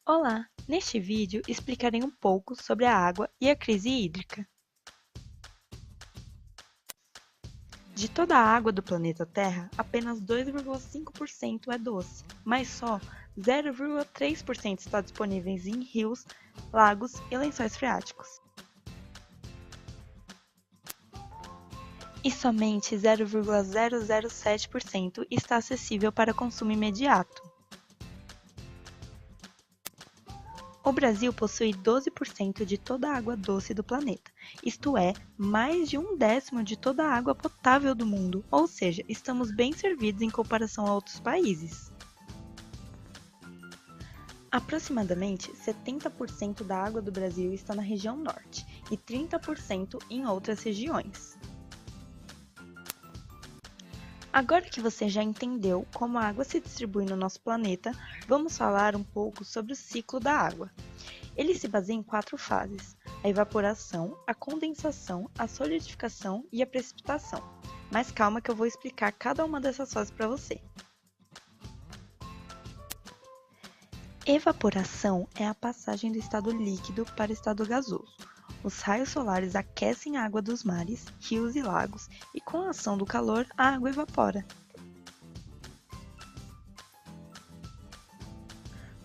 Olá! Neste vídeo explicarei um pouco sobre a água e a crise hídrica. De toda a água do planeta Terra, apenas 2,5% é doce, mas só 0,3% está disponível em rios, lagos e lençóis freáticos. E somente 0,007% está acessível para consumo imediato. O Brasil possui 12% de toda a água doce do planeta, isto é, mais de 1/10 de toda a água potável do mundo, ou seja, estamos bem servidos em comparação a outros países. Aproximadamente 70% da água do Brasil está na região norte e 30% em outras regiões. Agora que você já entendeu como a água se distribui no nosso planeta, vamos falar um pouco sobre o ciclo da água. Ele se baseia em 4 fases: a evaporação, a condensação, a solidificação e a precipitação. Mas calma que eu vou explicar cada uma dessas fases para você. Evaporação é a passagem do estado líquido para o estado gasoso. Os raios solares aquecem a água dos mares, rios e lagos, e com a ação do calor, a água evapora.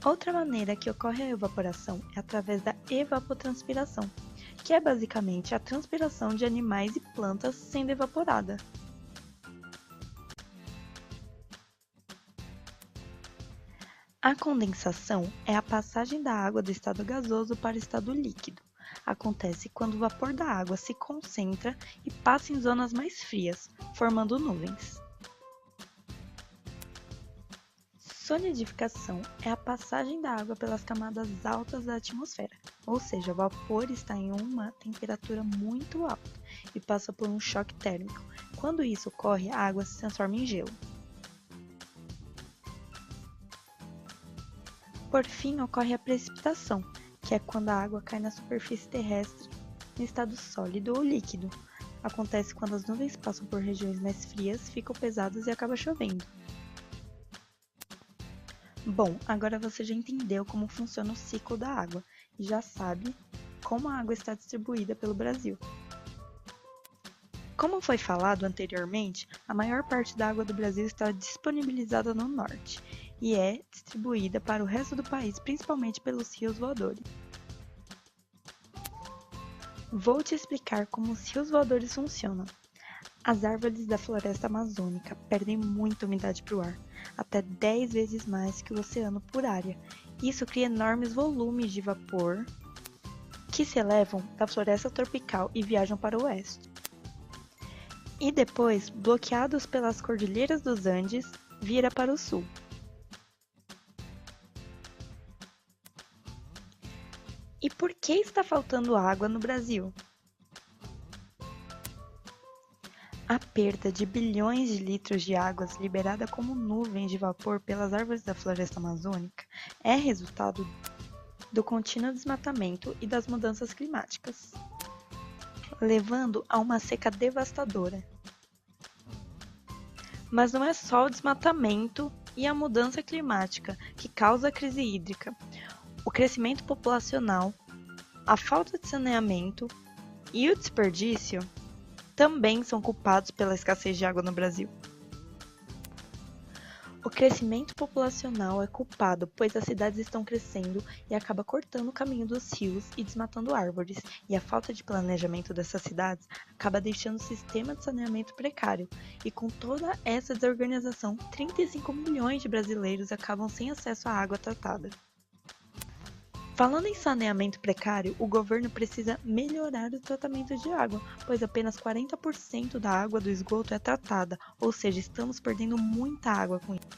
Outra maneira que ocorre a evaporação é através da evapotranspiração, que é basicamente a transpiração de animais e plantas sendo evaporada. A condensação é a passagem da água do estado gasoso para o estado líquido. Acontece quando o vapor da água se concentra e passa em zonas mais frias, formando nuvens. Solidificação é a passagem da água pelas camadas altas da atmosfera, ou seja, o vapor está em uma temperatura muito alta e passa por um choque térmico. Quando isso ocorre, a água se transforma em gelo. Por fim, ocorre a precipitação, que é quando a água cai na superfície terrestre em estado sólido ou líquido. Acontece quando as nuvens passam por regiões mais frias, ficam pesadas e acaba chovendo. Bom, agora você já entendeu como funciona o ciclo da água e já sabe como a água está distribuída pelo Brasil. Como foi falado anteriormente, a maior parte da água do Brasil está disponibilizada no norte e é distribuída para o resto do país, principalmente pelos rios voadores. Vou te explicar como os rios voadores funcionam. As árvores da floresta amazônica perdem muita umidade para o ar, até 10 vezes mais que o oceano por área. Isso cria enormes volumes de vapor que se elevam da floresta tropical e viajam para o oeste. E depois, bloqueados pelas cordilheiras dos Andes, vira para o sul. E por que está faltando água no Brasil? A perda de bilhões de litros de águas liberada como nuvens de vapor pelas árvores da floresta amazônica é resultado do contínuo desmatamento e das mudanças climáticas, levando a uma seca devastadora. Mas não é só o desmatamento e a mudança climática que causa a crise hídrica. O crescimento populacional, a falta de saneamento e o desperdício também são culpados pela escassez de água no Brasil. O crescimento populacional é culpado, pois as cidades estão crescendo e acaba cortando o caminho dos rios e desmatando árvores, e a falta de planejamento dessas cidades acaba deixando o sistema de saneamento precário, e com toda essa desorganização, 35 milhões de brasileiros acabam sem acesso à água tratada. Falando em saneamento precário, o governo precisa melhorar o tratamento de água, pois apenas 40% da água do esgoto é tratada, ou seja, estamos perdendo muita água com isso.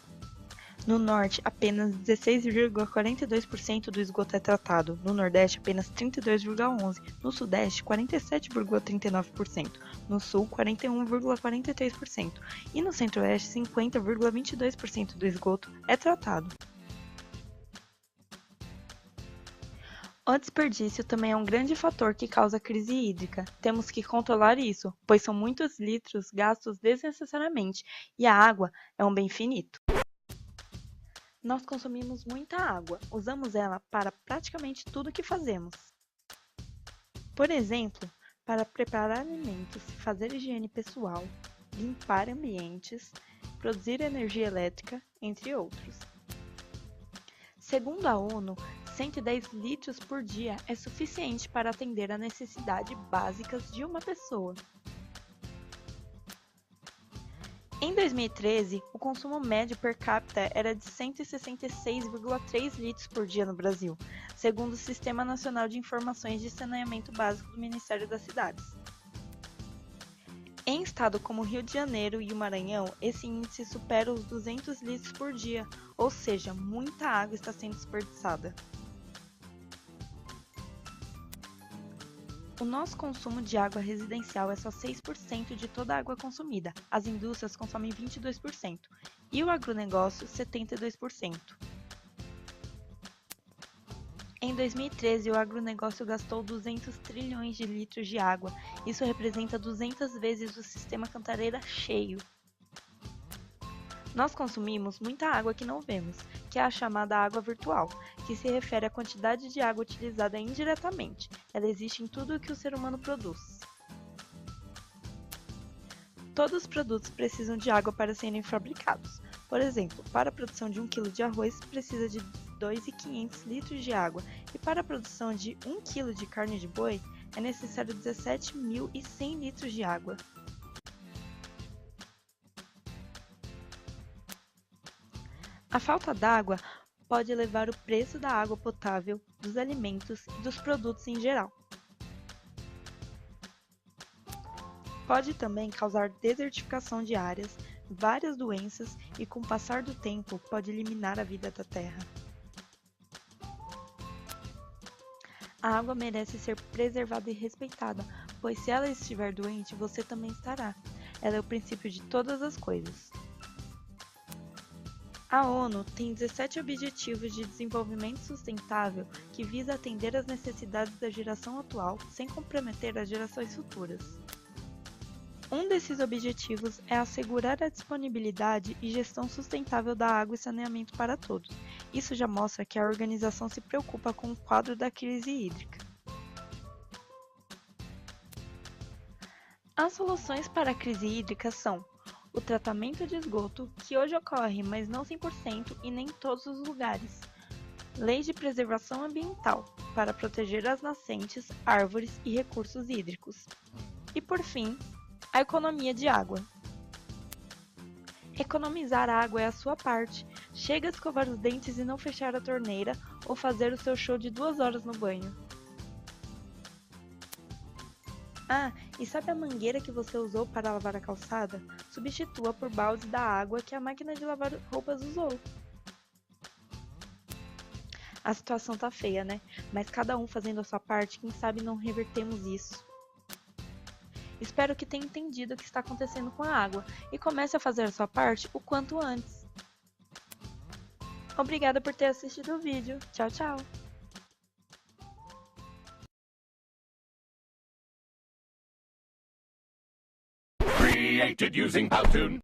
No norte, apenas 16,42% do esgoto é tratado, no nordeste apenas 32,11%, no sudeste 47,39%, no sul 41,43% e no centro-oeste 50,22% do esgoto é tratado. O desperdício também é um grande fator que causa crise hídrica. Temos que controlar isso, pois são muitos litros gastos desnecessariamente e a água é um bem finito. Nós consumimos muita água, usamos ela para praticamente tudo que fazemos. Por exemplo, para preparar alimentos, fazer higiene pessoal, limpar ambientes, produzir energia elétrica, entre outros. Segundo a ONU, 110 litros por dia é suficiente para atender às necessidades básicas de uma pessoa. Em 2013, o consumo médio per capita era de 166,3 litros por dia no Brasil, segundo o Sistema Nacional de Informações de Saneamento Básico do Ministério das Cidades. Em estados como Rio de Janeiro e o Maranhão, esse índice supera os 200 litros por dia, ou seja, muita água está sendo desperdiçada. O nosso consumo de água residencial é só 6% de toda a água consumida, as indústrias consomem 22% e o agronegócio 72%. Em 2013, o agronegócio gastou 200 trilhões de litros de água, isso representa 200 vezes o sistema Cantareira cheio. Nós consumimos muita água que não vemos, que é a chamada água virtual, que se refere à quantidade de água utilizada indiretamente. Ela existe em tudo o que o ser humano produz. Todos os produtos precisam de água para serem fabricados. Por exemplo, para a produção de 1 kg de arroz precisa de 2.500 litros de água e para a produção de 1 kg de carne de boi é necessário 17.100 litros de água. A falta d'água pode elevar o preço da água potável, dos alimentos e dos produtos em geral. Pode também causar desertificação de áreas, várias doenças e, com o passar do tempo, pode eliminar a vida da Terra. A água merece ser preservada e respeitada, pois se ela estiver doente, você também estará. Ela é o princípio de todas as coisas. A ONU tem 17 Objetivos de Desenvolvimento Sustentável que visa atender às necessidades da geração atual sem comprometer as gerações futuras. Um desses objetivos é assegurar a disponibilidade e gestão sustentável da água e saneamento para todos. Isso já mostra que a organização se preocupa com o quadro da crise hídrica. As soluções para a crise hídrica são o tratamento de esgoto, que hoje ocorre, mas não 100% e nem em todos os lugares. Lei de preservação ambiental, para proteger as nascentes, árvores e recursos hídricos. E por fim, a economia de água. Economizar água é a sua parte. Chega a escovar os dentes e não fechar a torneira ou fazer o seu show de 2 horas no banho. Ah, e sabe a mangueira que você usou para lavar a calçada? Substitua por balde da água que a máquina de lavar roupas usou. A situação tá feia, né? Mas cada um fazendo a sua parte, quem sabe não revertemos isso. Espero que tenha entendido o que está acontecendo com a água e comece a fazer a sua parte o quanto antes. Obrigada por ter assistido o vídeo. Tchau, tchau! Created using Powtoon.